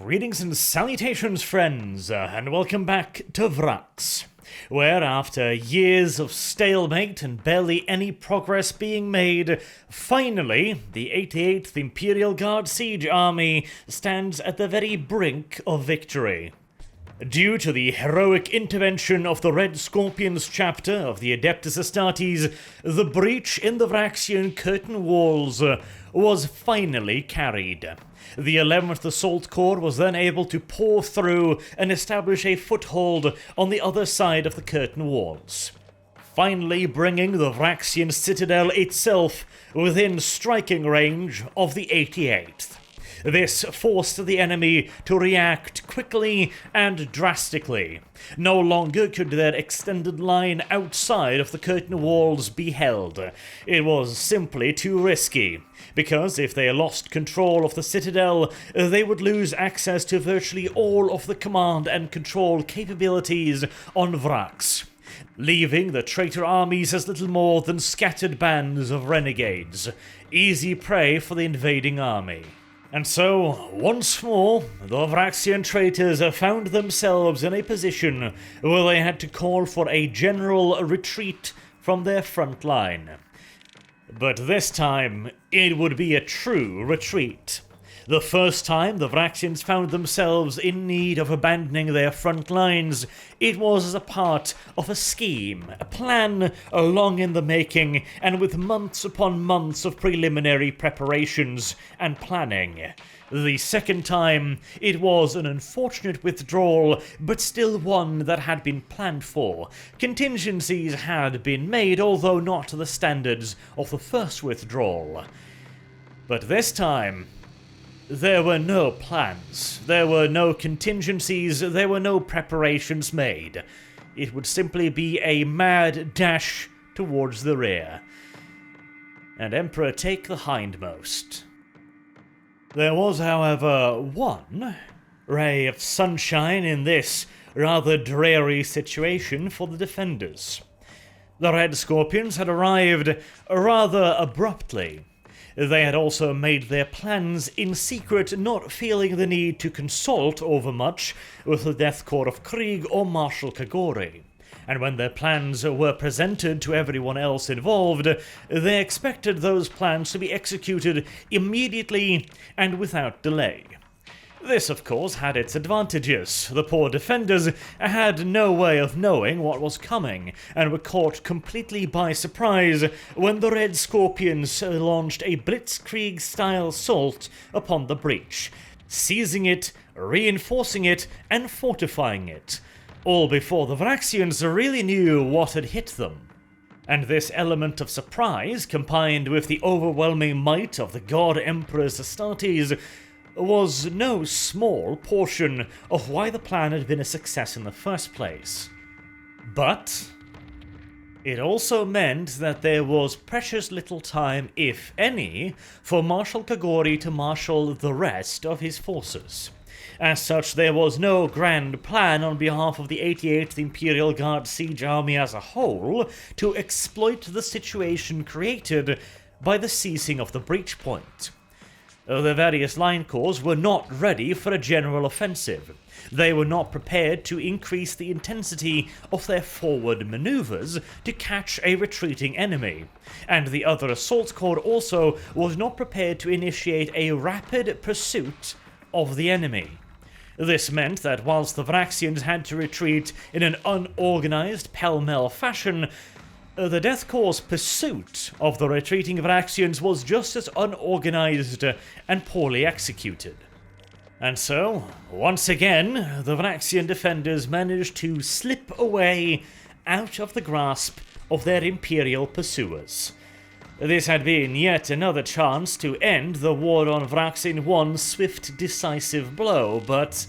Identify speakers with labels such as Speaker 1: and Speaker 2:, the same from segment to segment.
Speaker 1: Greetings and salutations, friends, and welcome back to Vraks, where after years of stalemate and barely any progress being made, finally the 88th Imperial Guard Siege Army stands at the very brink of victory. Due to the heroic intervention of the Red Scorpions chapter of the Adeptus Astartes, the breach in the Vraxian curtain walls was finally carried. The 11th Assault Corps was then able to pour through and establish a foothold on the other side of the curtain walls, finally bringing the Vraxian citadel itself within striking range of the 88th. This forced the enemy to react quickly and drastically. No longer could their extended line outside of the curtain walls be held. It was simply too risky, because if they lost control of the citadel, they would lose access to virtually all of the command and control capabilities on Vraks, leaving the traitor armies as little more than scattered bands of renegades, easy prey for the invading army. And so, once more, the Vraxian traitors found themselves in a position where they had to call for a general retreat from their front line. But this time, it would be a true retreat. The first time the Vraxians found themselves in need of abandoning their front lines, it was as a part of a scheme, a plan long in the making, and with months upon months of preliminary preparations and planning. The second time, it was an unfortunate withdrawal, but still one that had been planned for. Contingencies had been made, although not to the standards of the first withdrawal. But this time, there were no plans, there were no contingencies, there were no preparations made. It would simply be a mad dash towards the rear. And Emperor take the hindmost. There was, however, one ray of sunshine in this rather dreary situation for the defenders. The Red Scorpions had arrived rather abruptly. They had also made their plans in secret, not feeling the need to consult overmuch with the Death Corps of Krieg or Marshal Kagori. And when their plans were presented to everyone else involved, they expected those plans to be executed immediately and without delay. This, of course, had its advantages. The poor defenders had no way of knowing what was coming, and were caught completely by surprise when the Red Scorpions launched a blitzkrieg-style assault upon the breach, seizing it, reinforcing it, and fortifying it, all before the Vraxians really knew what had hit them. And this element of surprise, combined with the overwhelming might of the God Emperor's Astartes, was no small portion of why the plan had been a success in the first place. But it also meant that there was precious little time, if any, for Marshal Kagori to marshal the rest of his forces. As such, there was no grand plan on behalf of the 88th Imperial Guard Siege Army as a whole to exploit the situation created by the seizing of the breach point. The various line corps were not ready for a general offensive. They were not prepared to increase the intensity of their forward maneuvers to catch a retreating enemy, and the other assault corps also was not prepared to initiate a rapid pursuit of the enemy. This meant that whilst the Vraxians had to retreat in an unorganized, pell-mell fashion, the Death Corps' pursuit of the retreating Vraxians was just as unorganized and poorly executed. And so, once again, the Vraxian defenders managed to slip away out of the grasp of their Imperial pursuers. This had been yet another chance to end the war on Vraks in one swift, decisive blow, but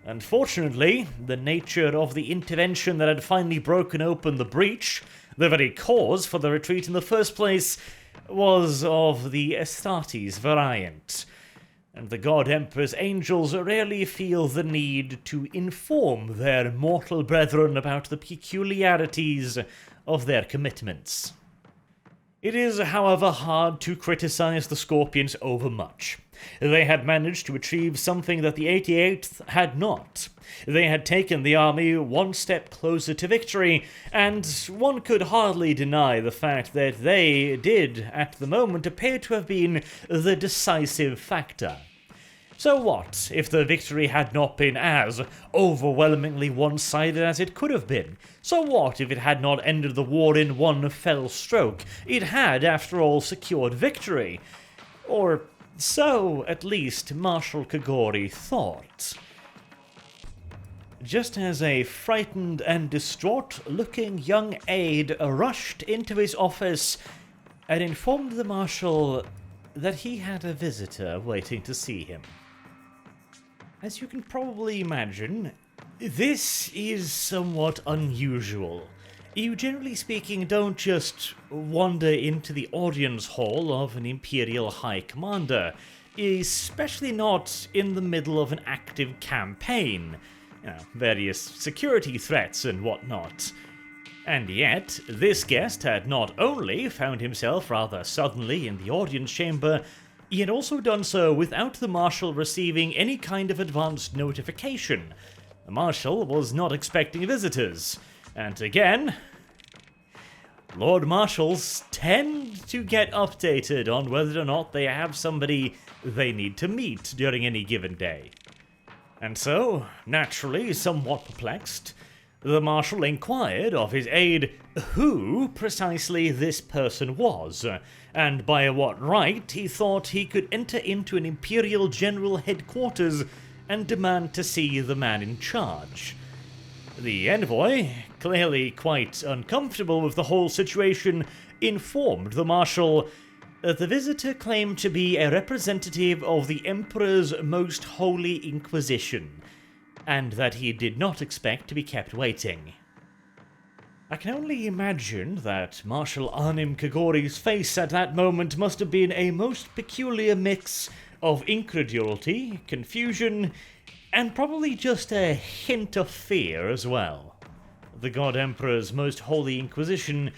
Speaker 1: unfortunately, the nature of the intervention that had finally broken open the breach, the very cause for the retreat in the first place, was of the Astartes variant, and the God Emperor's angels rarely feel the need to inform their mortal brethren about the peculiarities of their commitments. It is, however, hard to criticize the Scorpions overmuch. They had managed to achieve something that the 88th had not. They had taken the army one step closer to victory, and one could hardly deny the fact that they did, at the moment, appear to have been the decisive factor. So what if the victory had not been as overwhelmingly one-sided as it could have been? So what if it had not ended the war in one fell stroke? It had, after all, secured victory. Or so, at least, Marshal Kagori thought. Just as a frightened and distraught-looking young aide rushed into his office and informed the Marshal that he had a visitor waiting to see him. As you can probably imagine, this is somewhat unusual. You, generally speaking, don't just wander into the audience hall of an Imperial High Commander, especially not in the middle of an active campaign, various security threats and whatnot. And yet, this guest had not only found himself rather suddenly in the audience chamber, he had also done so without the Marshal receiving any kind of advanced notification. The Marshal was not expecting visitors, and again, Lord Marshals tend to get updated on whether or not they have somebody they need to meet during any given day. And so, naturally somewhat perplexed, the Marshal inquired of his aide who precisely this person was, and by what right he thought he could enter into an Imperial General Headquarters and demand to see the man in charge. The envoy, clearly quite uncomfortable with the whole situation, informed the Marshal that the visitor claimed to be a representative of the Emperor's Most Holy Inquisition, and that he did not expect to be kept waiting. I can only imagine that Marshal Arnim Kagori's face at that moment must have been a most peculiar mix of incredulity, confusion, and probably just a hint of fear as well. The God Emperor's Most Holy Inquisition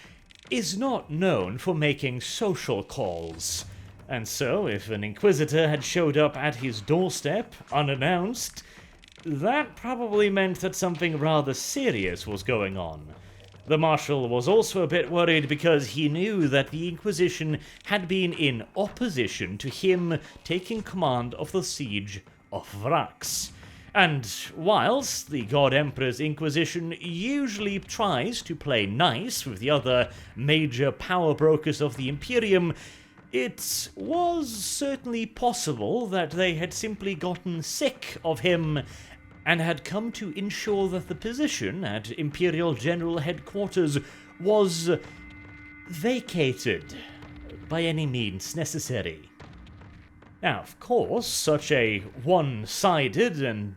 Speaker 1: is not known for making social calls, and so if an Inquisitor had showed up at his doorstep unannounced, that probably meant that something rather serious was going on. The Marshal was also a bit worried because he knew that the Inquisition had been in opposition to him taking command of the siege of Vraks. And whilst the God Emperor's Inquisition usually tries to play nice with the other major power brokers of the Imperium, it was certainly possible that they had simply gotten sick of him and had come to ensure that the position at Imperial General Headquarters was vacated by any means necessary. Now, of course, such a one-sided and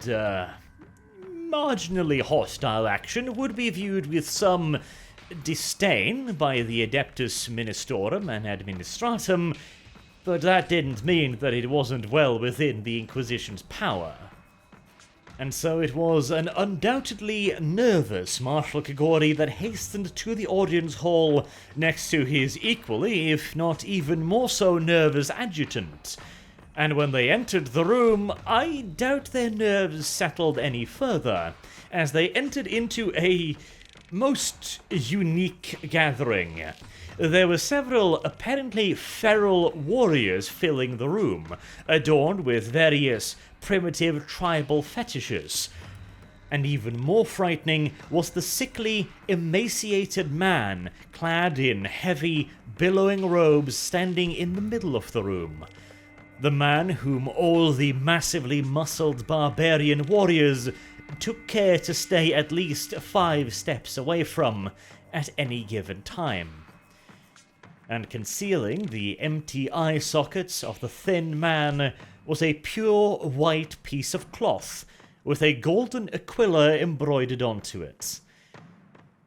Speaker 1: marginally hostile action would be viewed with some disdain by the Adeptus Ministorum and Administratum, but that didn't mean that it wasn't well within the Inquisition's power. And so it was an undoubtedly nervous Marshal Kagori that hastened to the audience hall next to his equally, if not even more so nervous adjutant. And when they entered the room, I doubt their nerves settled any further, as they entered into a most unique gathering. There were several apparently feral warriors filling the room, adorned with various primitive tribal fetishes. And even more frightening was the sickly, emaciated man, clad in heavy, billowing robes, standing in the middle of the room. The man whom all the massively muscled barbarian warriors took care to stay at least 5 steps away from at any given time. And concealing the empty eye sockets of the thin man was a pure white piece of cloth with a golden aquila embroidered onto it.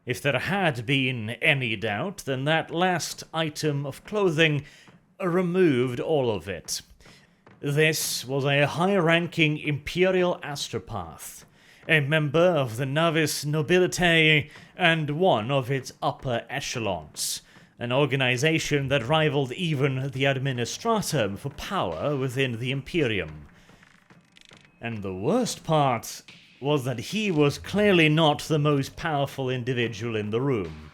Speaker 1: If there had been any doubt, then that last item of clothing removed all of it. This was a high-ranking Imperial astropath, a member of the Navis Nobilitae and one of its upper echelons, an organization that rivaled even the Administratum for power within the Imperium. And the worst part was that he was clearly not the most powerful individual in the room.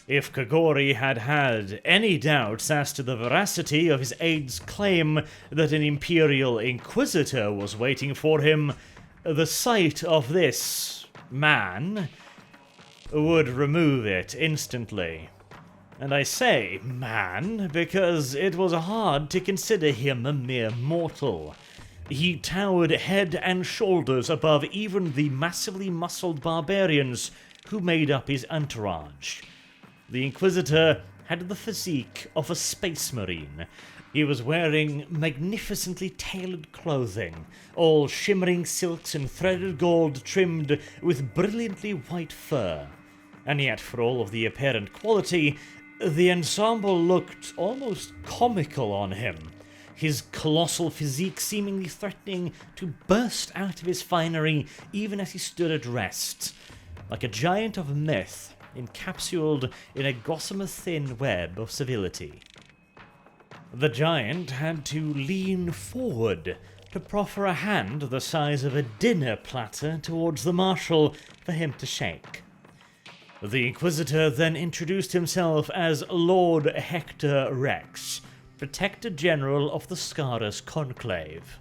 Speaker 1: If Kogori had had any doubts as to the veracity of his aide's claim that an Imperial Inquisitor was waiting for him, the sight of this man would remove it instantly. And I say man because it was hard to consider him a mere mortal. He towered head and shoulders above even the massively muscled barbarians who made up his entourage. The Inquisitor had the physique of a space marine. He was wearing magnificently tailored clothing, all shimmering silks and threaded gold trimmed with brilliantly white fur. And yet, for all of the apparent quality, the ensemble looked almost comical on him, his colossal physique seemingly threatening to burst out of his finery even as he stood at rest, like a giant of myth encapsulated in a gossamer-thin web of civility. The giant had to lean forward to proffer a hand the size of a dinner platter towards the Marshal for him to shake. The Inquisitor then introduced himself as Lord Hector Vraks, Protector General of the Scarus Conclave.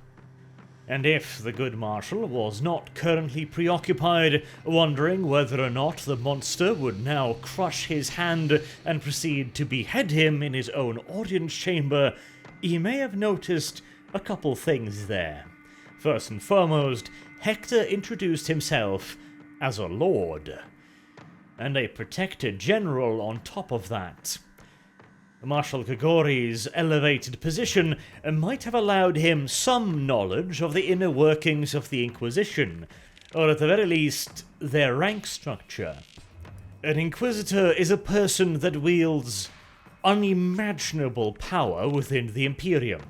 Speaker 1: And if the good Marshal was not currently preoccupied wondering whether or not the monster would now crush his hand and proceed to behead him in his own audience chamber, he may have noticed a couple things there. First and foremost, Hector introduced himself as a lord, and a Protector General on top of that. Marshal Kogori's elevated position might have allowed him some knowledge of the inner workings of the Inquisition, or at the very least, their rank structure. An Inquisitor is a person that wields unimaginable power within the Imperium.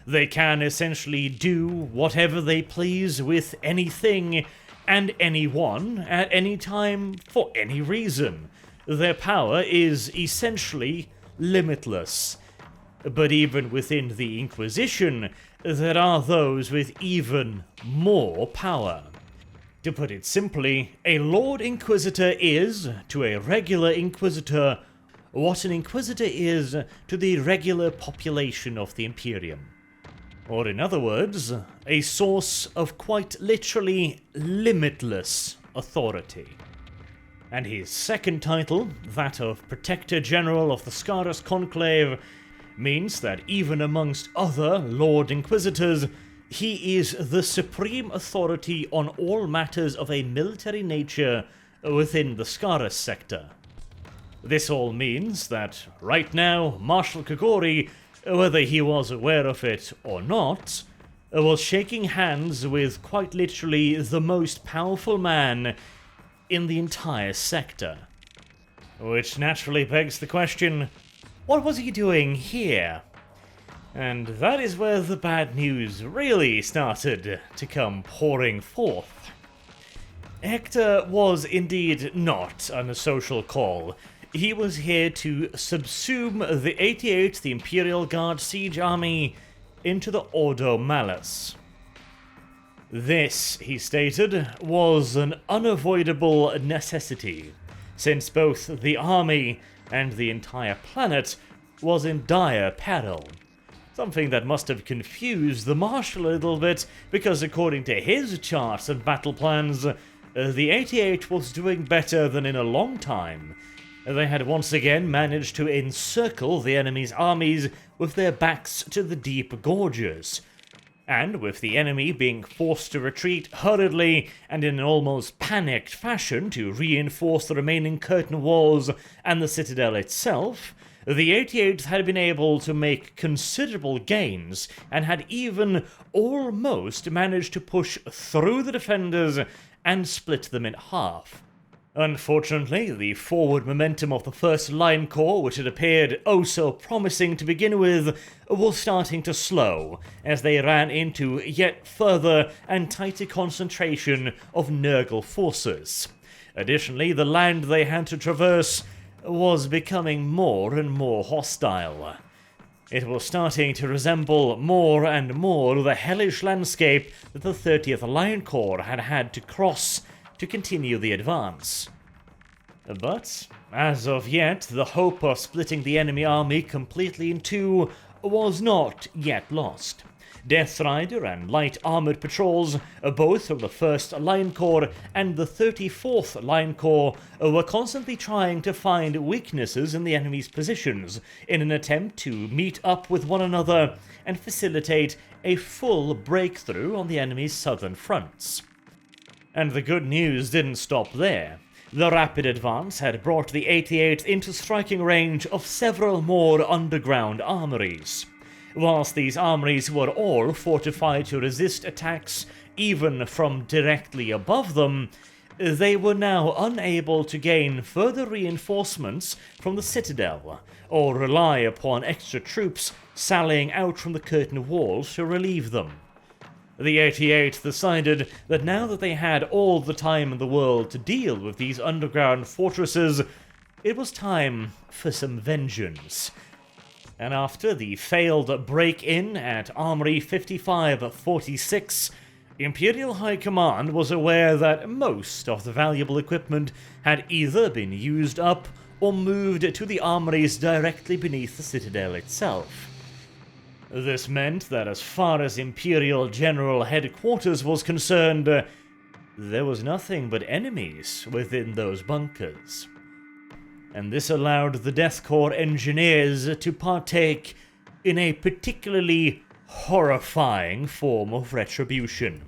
Speaker 1: They can essentially do whatever they please with anything and anyone at any time for any reason. Their power is essentially limitless. But even within the Inquisition, there are those with even more power. To put it simply, a Lord Inquisitor is, to a regular Inquisitor, what an Inquisitor is to the regular population of the Imperium. Or in other words, a source of quite literally limitless authority. And his second title, that of Protector General of the Scarus Conclave, means that even amongst other Lord Inquisitors, he is the supreme authority on all matters of a military nature within the Scarus sector. This all means that, right now, Marshal Kogori, whether he was aware of it or not, was shaking hands with quite literally the most powerful man in the entire sector. Which naturally begs the question, what was he doing here? And that is where the bad news really started to come pouring forth. Hector was indeed not on a social call. He was here to subsume the 88th Imperial Guard Siege Army into the Ordo Malus. This, he stated, was an unavoidable necessity, since both the army and the entire planet was in dire peril. Something that must have confused the Marshal a little bit, because according to his charts and battle plans, the 88 was doing better than in a long time. They had once again managed to encircle the enemy's armies with their backs to the deep gorges. And with the enemy being forced to retreat hurriedly and in an almost panicked fashion to reinforce the remaining curtain walls and the citadel itself, the 88th had been able to make considerable gains and had even almost managed to push through the defenders and split them in half. Unfortunately, the forward momentum of the first line corps, which had appeared oh so promising to begin with, was starting to slow as they ran into yet further and tighter concentration of Nurgle forces. Additionally, the land they had to traverse was becoming more and more hostile. It was starting to resemble more and more the hellish landscape that the 30th Line Corps had had to cross to continue the advance. But, as of yet, the hope of splitting the enemy army completely in two was not yet lost. Death Rider and light armored patrols, both from the 1st Line Corps and the 34th Line Corps, were constantly trying to find weaknesses in the enemy's positions in an attempt to meet up with one another and facilitate a full breakthrough on the enemy's southern fronts. And the good news didn't stop there. The rapid advance had brought the 88th into striking range of several more underground armories. Whilst these armories were all fortified to resist attacks even from directly above them, they were now unable to gain further reinforcements from the citadel, or rely upon extra troops sallying out from the curtain walls to relieve them. The 88th decided that now that they had all the time in the world to deal with these underground fortresses, it was time for some vengeance. And after the failed break-in at Armory 5546, Imperial High Command was aware that most of the valuable equipment had either been used up or moved to the armories directly beneath the citadel itself. This meant that as far as Imperial General Headquarters was concerned, there was nothing but enemies within those bunkers. And this allowed the Death Corps engineers to partake in a particularly horrifying form of retribution.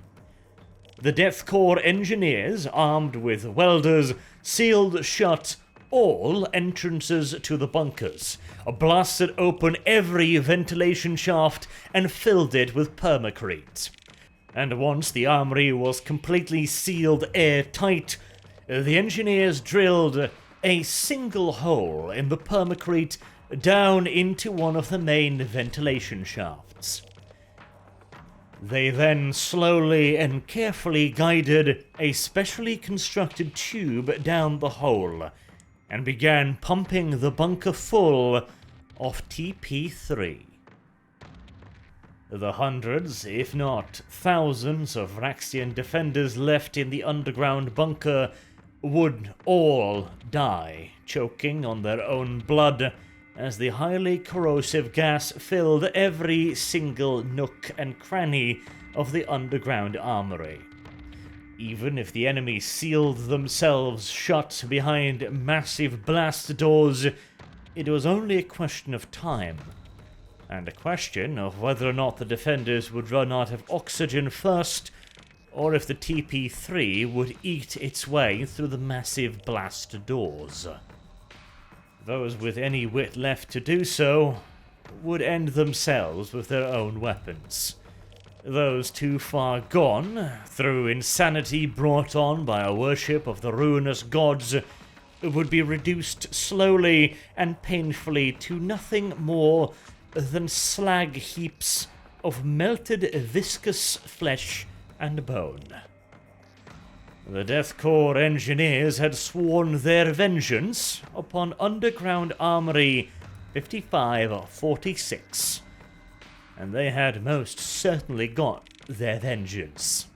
Speaker 1: The Death Corps engineers, armed with welders, sealed shut all entrances to the bunkers, blasted open every ventilation shaft, and filled it with permacrete. And once the armory was completely sealed airtight, the engineers drilled a single hole in the permacrete down into one of the main ventilation shafts. They then slowly and carefully guided a specially constructed tube down the hole and began pumping the bunker full of TP3. The hundreds, if not thousands, of Vraxian defenders left in the underground bunker would all die, choking on their own blood as the highly corrosive gas filled every single nook and cranny of the underground armory. Even if the enemy sealed themselves shut behind massive blast doors, it was only a question of time, and a question of whether or not the defenders would run out of oxygen first, or if the TP3 would eat its way through the massive blast doors. Those with any wit left to do so would end themselves with their own weapons. Those too far gone, through insanity brought on by a worship of the ruinous gods, would be reduced slowly and painfully to nothing more than slag heaps of melted viscous flesh and bone. The Death Corps engineers had sworn their vengeance upon Underground Armory 5546, and they had most certainly got their vengeance.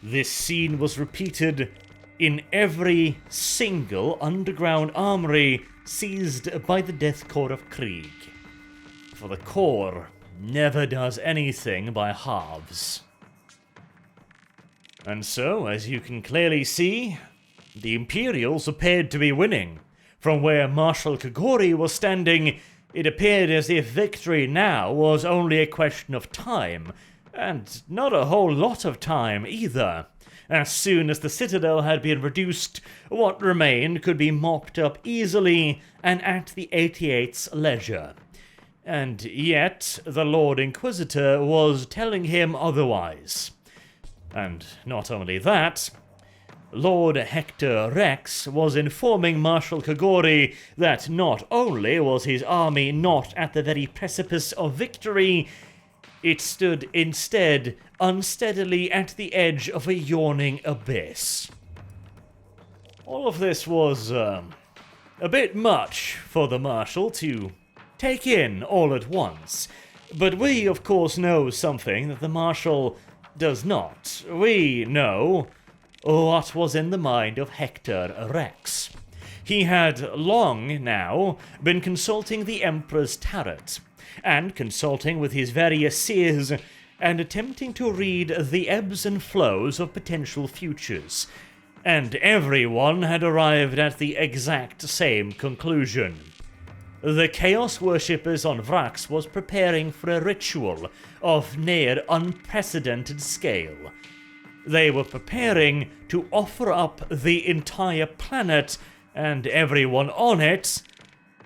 Speaker 1: This scene was repeated in every single underground armory seized by the Death Corps of Krieg, for the Corps never does anything by halves. And so, as you can clearly see, the Imperials appeared to be winning. From where Marshal Kagori was standing, it appeared as if victory now was only a question of time, and not a whole lot of time either. As soon as the citadel had been reduced, what remained could be mopped up easily and at the 88th's leisure. And yet, the Lord Inquisitor was telling him otherwise. And not only that, Lord Hector Rex was informing Marshal Kagori that not only was his army not at the very precipice of victory, it stood instead unsteadily at the edge of a yawning abyss. All of this was A bit much for the Marshal to take in all at once. But we, of course, know something that the Marshal does not. We know what was in the mind of Hector Rex. He had long now been consulting the Emperor's tarot, and consulting with his various seers, and attempting to read the ebbs and flows of potential futures. And everyone had arrived at the exact same conclusion. The Chaos Worshippers on Vraks was preparing for a ritual of near unprecedented scale. They were preparing to offer up the entire planet and everyone on it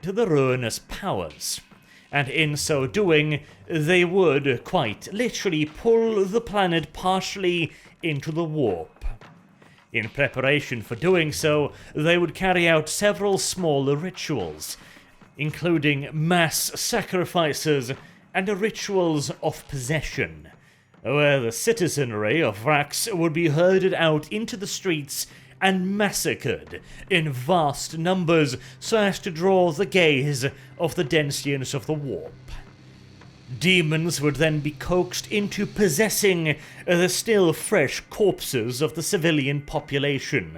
Speaker 1: to the ruinous powers. And in so doing, they would quite literally pull the planet partially into the warp. In preparation for doing so, they would carry out several smaller rituals, including mass sacrifices and rituals of possession, where the citizenry of Vraks would be herded out into the streets and massacred in vast numbers so as to draw the gaze of the Densians of the warp. Demons would then be coaxed into possessing the still fresh corpses of the civilian population,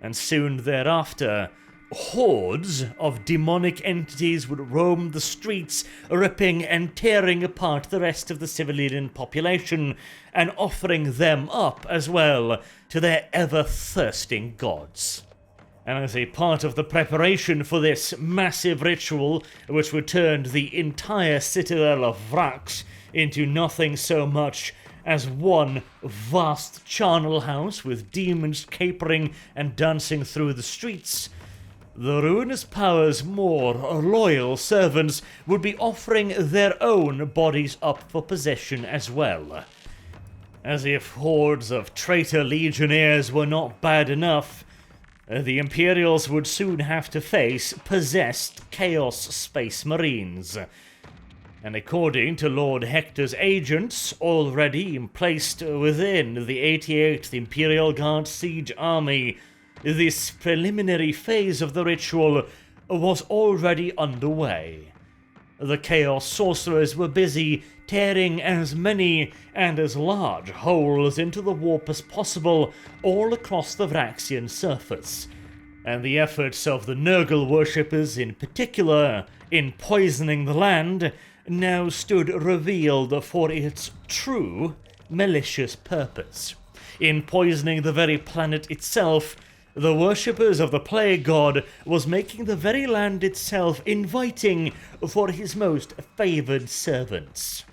Speaker 1: and soon thereafter, hordes of demonic entities would roam the streets, ripping and tearing apart the rest of the civilian population, and offering them up as well to their ever-thirsting gods. And as a part of the preparation for this massive ritual, which would turn the entire citadel of Vraks into nothing so much as one vast charnel house with demons capering and dancing through the streets, the ruinous powers' more loyal servants would be offering their own bodies up for possession as well. As if hordes of traitor legionnaires were not bad enough, the Imperials would soon have to face possessed Chaos Space Marines. And according to Lord Hector's agents, already placed within the 88th Imperial Guard Siege Army, this preliminary phase of the ritual was already underway. The Chaos Sorcerers were busy tearing as many and as large holes into the warp as possible all across the Vraxian surface, and the efforts of the Nurgle worshippers in particular in poisoning the land now stood revealed for its true malicious purpose. In poisoning the very planet itself, the worshippers of the Plague God was making the very land itself inviting for his most favoured servants.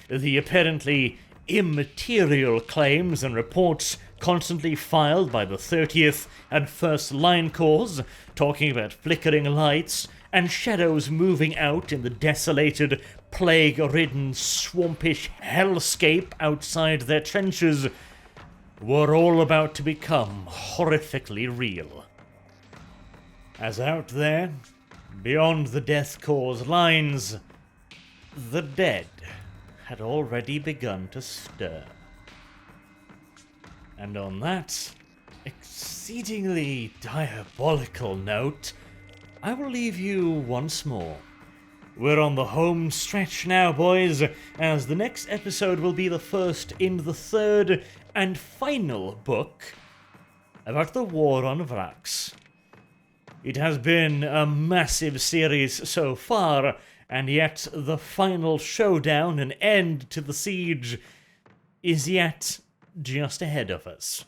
Speaker 1: The apparently immaterial claims and reports constantly filed by the 30th and 1st Line Corps, talking about flickering lights and shadows moving out in the desolated, plague-ridden, swampish hellscape outside their trenches, were all about to become horrifically real. As out there, beyond the Death Corps' lines, the dead had already begun to stir. And on that exceedingly diabolical note, I will leave you once more. We're on the home stretch now, boys, as the next episode will be the first in the third and final book about the war on Vraks. It has been a massive series so far, and yet the final showdown and end to the siege is yet just ahead of us.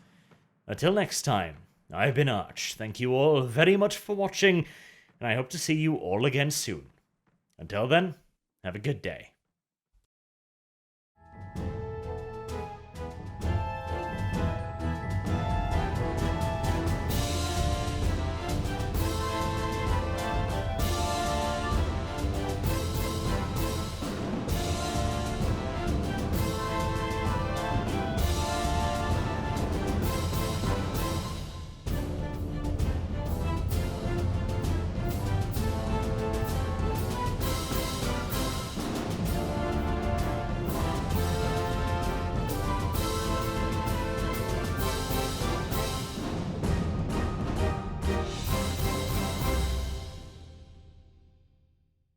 Speaker 1: Until next time, I've been Arch. Thank you all very much for watching, and I hope to see you all again soon. Until then, have a good day.